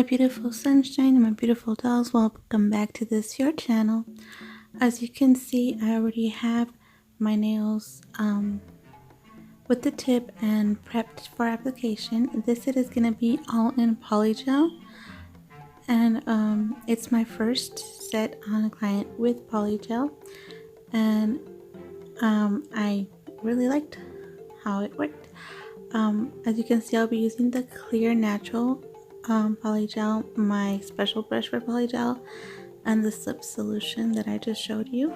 beautiful sunshine and my beautiful dolls, welcome back to this your channel. As you can see, I already have my nails with the tip and prepped for application. This set is going to be all in PoLyGeL, and it's my first set on a client with PoLyGeL, and I really liked how it worked. As you can see, I'll be using the clear natural PoLyGeL, my special brush for PoLyGeL, and the slip solution that I just showed you.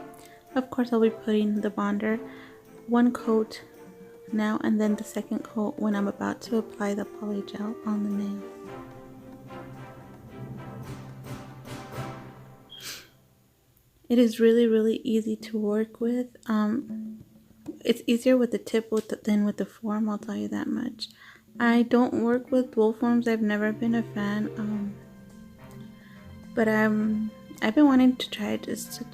Of course, I'll be putting the bonder one coat now, and then the second coat when I'm about to apply the PoLyGeL on the nail. It is really easy to work with. It's easier with the tip than with the form, I'll tell you that much. I don't work with dual forms. I've never been a fan, but I've been wanting to try it just to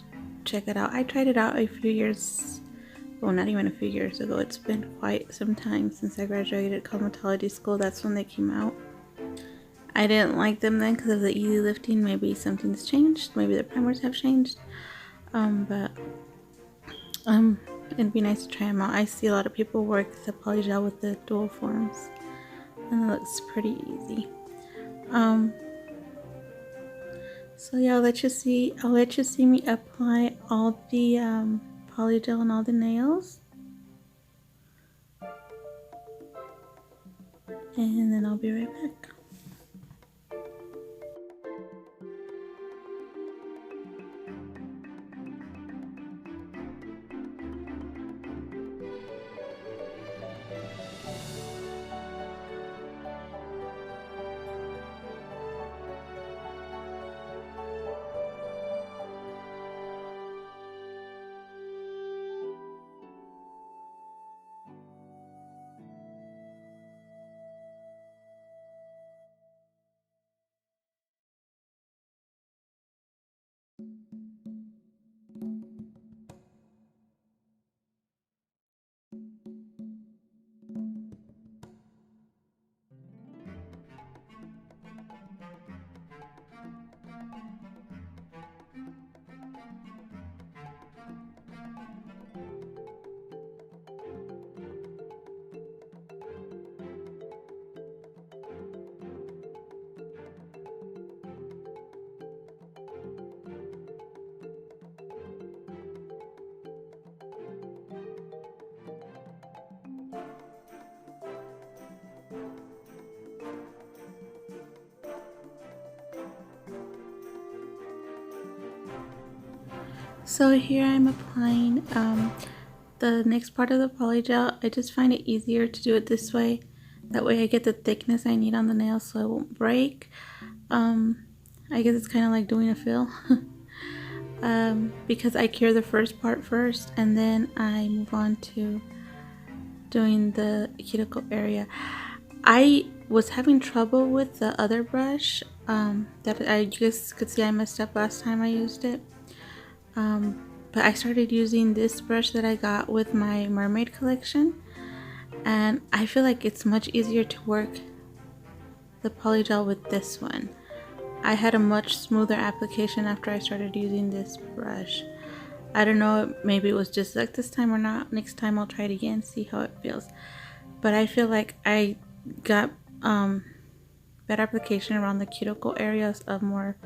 check it out. I tried it out a few years, well, not even a few years ago. It's been quite some time since I graduated cosmetology school. That's when they came out. I didn't like them then because of the easy lifting. Maybe something's changed. Maybe the primers have changed. But it'd be nice to try them out. I see a lot of people work the PoLyGeL with the dual forms, and it looks pretty easy. So yeah, I'll let you see me apply all the PoLyGeL on all the nails, and then I'll be right back. So here I'm applying the next part of the PoLyGeL. I just find it easier to do it this way. That way I get the thickness I need on the nail so it won't break. I guess it's kind of like doing a fill. Because I cure the first part first and then I move on to doing the cuticle area. I was having trouble with the other brush that I just could see I messed up last time I used it. But I started using this brush that I got with my mermaid collection, and I feel like it's much easier to work the PoLyGeL with this one. I had a much smoother application after I started using this brush. I don't know, maybe it was just like this time or not. Next time I'll try it again, see how it feels. But I feel like I got better application around the cuticle areas, a more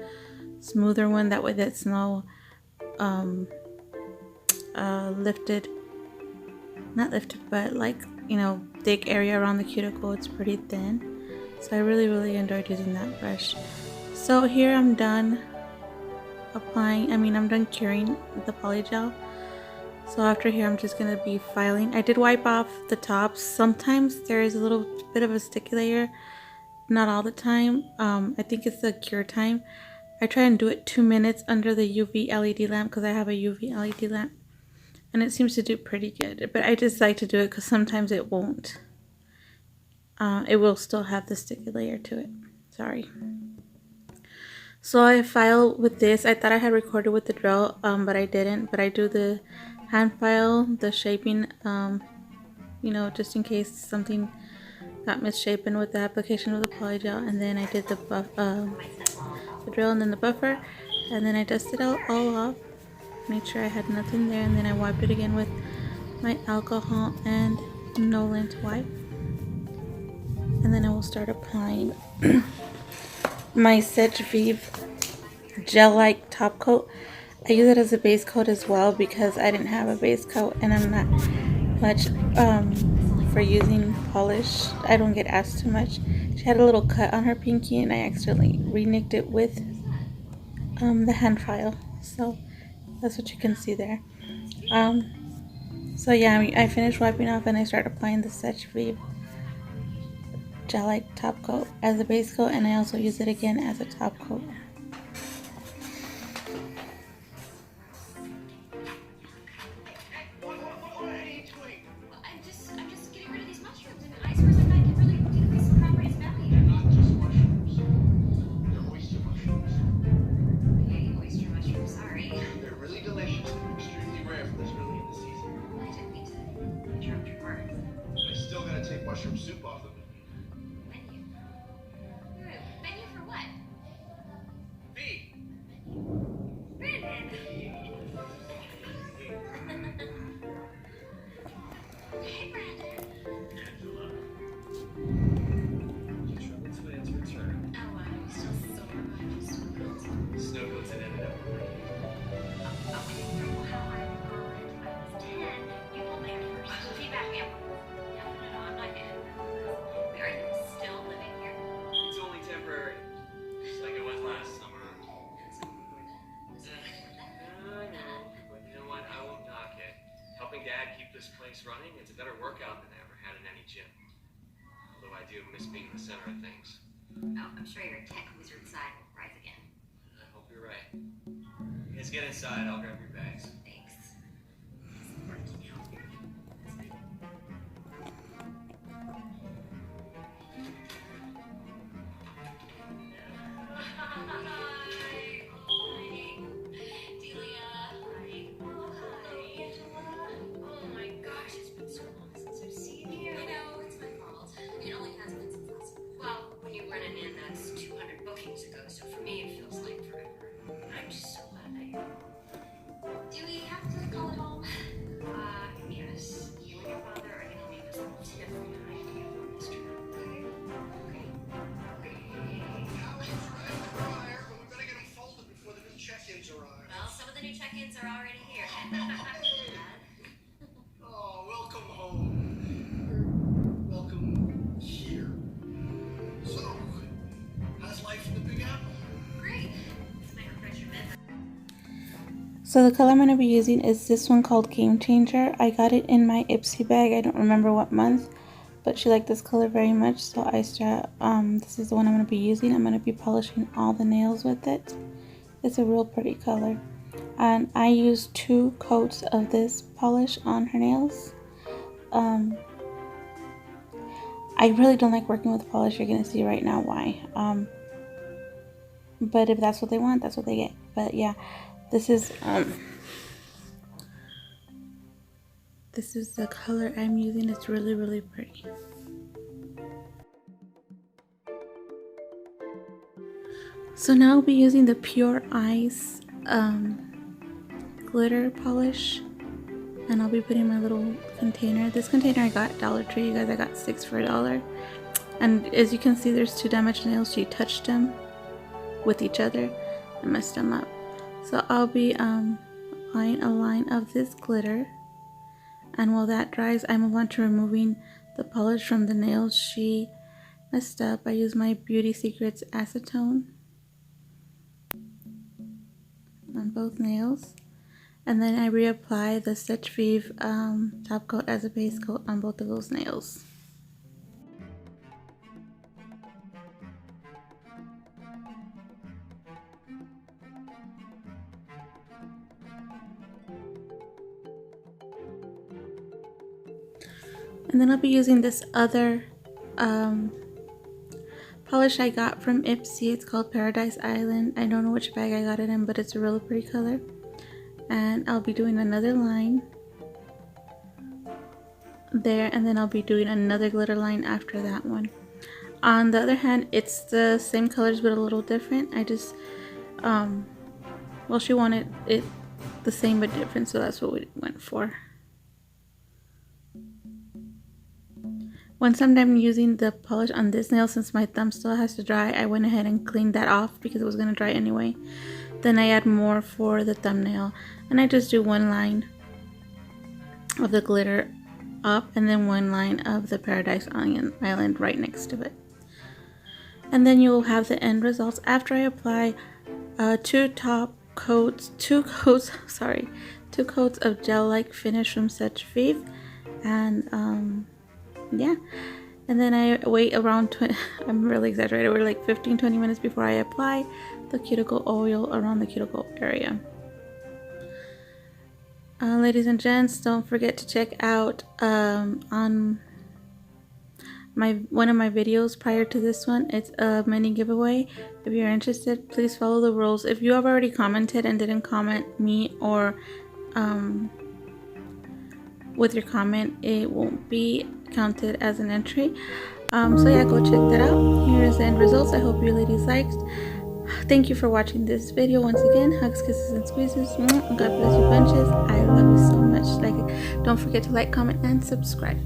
smoother one. That way that's no not lifted, but like, you know, thick area around the cuticle. It's pretty thin, so I really enjoyed using that brush. So here I'm done applying, I'm done curing the PoLyGeL. So after here I'm just gonna be filing. I did wipe off the tops. Sometimes there is a little bit of a sticky layer, not all the time. I think it's the cure time. I try and do it 2 minutes under the UV LED lamp because I have a UV LED lamp, and it seems to do pretty good. But I just like to do it because sometimes it won't. It will still have the sticky layer to it. Sorry. So I file with this. I thought I had recorded with the drill, but I didn't. But I do the hand file, the shaping, you know, just in case something got misshapen with the application of the PoLyGel, and then I did the drill and then the buffer, and then I dusted it all off, made sure I had nothing there, and then I wiped it again with my alcohol and Nolan wipe, and then I will start applying my SeT gel-like top coat. I use it as a base coat as well because I didn't have a base coat and I'm not much for using polish. I don't get asked too much. She had a little cut on her pinky and I accidentally re-nicked it with the hand file, so that's what you can see there. So yeah, I finished wiping off and I started applying the SeT gel-like top coat as a base coat, and I also use it again as a top coat. Mushroom soup off the menu. Menu for what? B. Brandon. Hey, Brandon. Angela. Just rubbing sweat into return. Oh, I'm still sore. I just snow goats and ended up. Okay, so how I was 10. You told me your first feedback me up. No, I'm not getting it. Are you still living here? It's only temporary. Just like it was last summer. I know, but you know what? I won't knock it. Helping Dad keep this place running, it's a better workout than I ever had in any gym. Although I do miss being the center of things. Oh, I'm sure your tech wizard side will rise again. I hope you're right. You guys get inside, I'll grab your bags. Thanks. So for me, it feels like forever. I'm just so glad that you're home. Do we have to call it home? Yes. You and your father are going to leave us all tip behind you on this trip. Okay. Now let's try the dryer, but we better get them folded before the new check-ins arrive. Well, some of the new check-ins are already here. Oh, welcome home. Or welcome here. So, how's life in the Big Apple? Great. It's my refresher memory. So the color I'm going to be using is this one called Game Changer. I got it in my Ipsy bag. I don't remember what month, but she liked this color very much, so this is the one I'm going to be using. I'm going to be polishing all the nails with it. It's a real pretty color. And I used 2 coats of this polish on her nails. I really don't like working with polish. You're going to see right now why. But if that's what they want, that's what they get. But yeah, this is the color I'm using. It's really, really pretty. So now I'll be using the Pure Ice glitter polish, and I'll be putting my little container. This container I got at Dollar Tree, you guys. I got 6 for $1. And as you can see, there's 2 damaged nails. She touched them with each other and messed them up. So I'll be applying a line of this glitter, and while that dries, I move on to removing the polish from the nails she messed up. I use my Beauty Secrets acetone on both nails, and then I reapply the SeT top coat as a base coat on both of those nails. And then I'll be using this other polish I got from Ipsy. It's called Paradise Island. I don't know which bag I got it in, but it's a really pretty color. And I'll be doing another line there, and then I'll be doing another glitter line after that one. On the other hand, it's the same colors but a little different. I just well, she wanted it the same but different, so that's what we went for. Once I'm done using the polish on this nail, since my thumb still has to dry, I went ahead and cleaned that off because it was going to dry anyway. Then I add more for the thumbnail, and I just do one line of the glitter up and then one line of the Paradise Island right next to it. And then you will have the end results after I apply two coats of gel-like finish from Such Vive, and yeah. And then I wait around I'm really exaggerated, we're like 15-20 minutes before I apply the cuticle oil around the cuticle area. Ladies and gents, don't forget to check out on one of my videos prior to this one. It's a mini giveaway. If you're interested, please follow the rules. If you have already commented and didn't comment me or with your comment, it won't be counted as an entry. So yeah, go check that out. Here's the end results. I hope you ladies liked. Thank you for watching this video. Once again, hugs, kisses, and squeezes. God bless you bunches. I love you so much. Don't forget to like, comment, and subscribe.